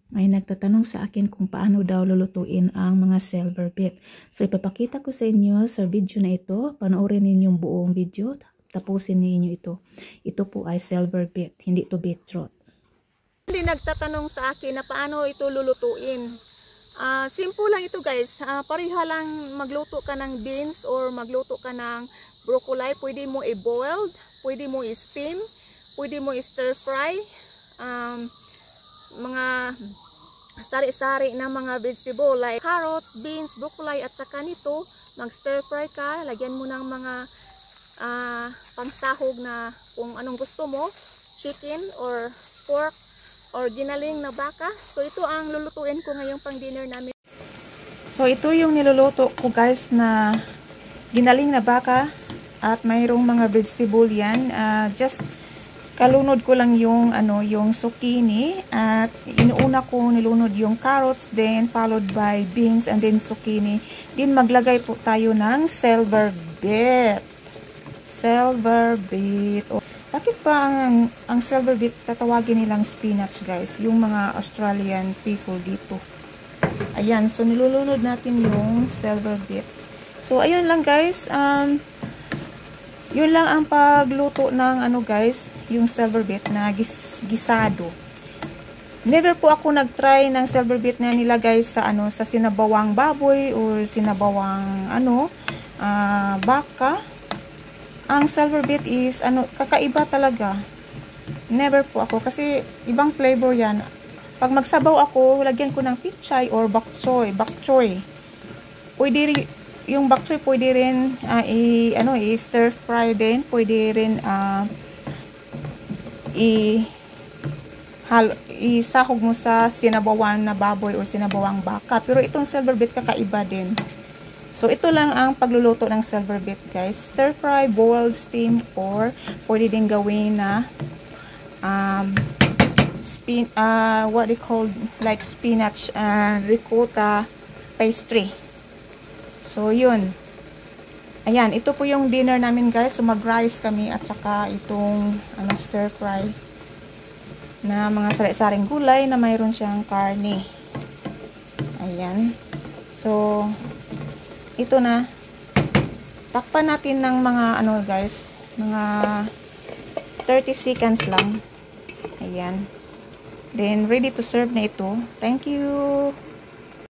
May nagtatanong sa akin kung paano daw lulutuin ang mga silver beet. So ipapakita ko sa inyo sa video na ito. Panoorin ninyo yung buong video. Tapusin ninyo ito. Ito po ay silver beet, hindi ito beetroot. Hindi nagtatanong sa akin na paano ito lulutuin. Simple lang ito guys. Pareha lang magluto ka ng beans or magluto ka ng broccoli. Pwede mo i-boiled, pwede mo i-steam, pwede mo i-stir fry. Mga sari-sari na mga vegetable like carrots, beans, broccoli at saka nito mag stir fry ka, lagyan mo ng mga pangsahog na kung anong gusto mo, chicken or pork or ginaling na baka. So ito ang lulutuin ko ngayong pang dinner namin. So ito yung niluluto ko guys na ginaling na baka at mayroong mga vegetable yan. Just kalunod ko lang yung yung zucchini at inuuna ko nilunod yung carrots, then followed by beans and then zucchini. Then maglagay po tayo ng silver beet. Silver beet. Oh, bakit pa ang silver beet tatawagin nilang spinach guys? Yung mga Australian people dito. Ayan, so nilulunod natin yung silver beet. So ayun lang guys, yun lang ang pagluto ng guys, yung silver beet na gisado. Never po ako nagtry ng silver beet na nilagay sa sa sinabawang baboy or sinabawang baka. Ang silver beet is kakaiba talaga. Never po ako kasi ibang flavor yan. Pag magsabaw ako, lagyan ko ng pichay or bok choy. Pwede yung bok choy pwede rin i-stir fry din, pwede rin isahog mo sa sinabawan na baboy o sinabawang baka. Pero itong silver beet kakaiba din. So ito lang ang pagluluto ng silver beet guys. Stir fry, boiled, steam, or pwede din gawin na what they call like spinach and ricotta pastry. So, yun. Ayan, ito po yung dinner namin guys. So, mag-rice kami at saka itong stir fry na mga sari-saring gulay na mayroon siyang karne. Ayan. So, ito na. Takpan natin ng mga guys, mga 30 seconds lang. Ayan. Then, ready to serve na ito. Thank you.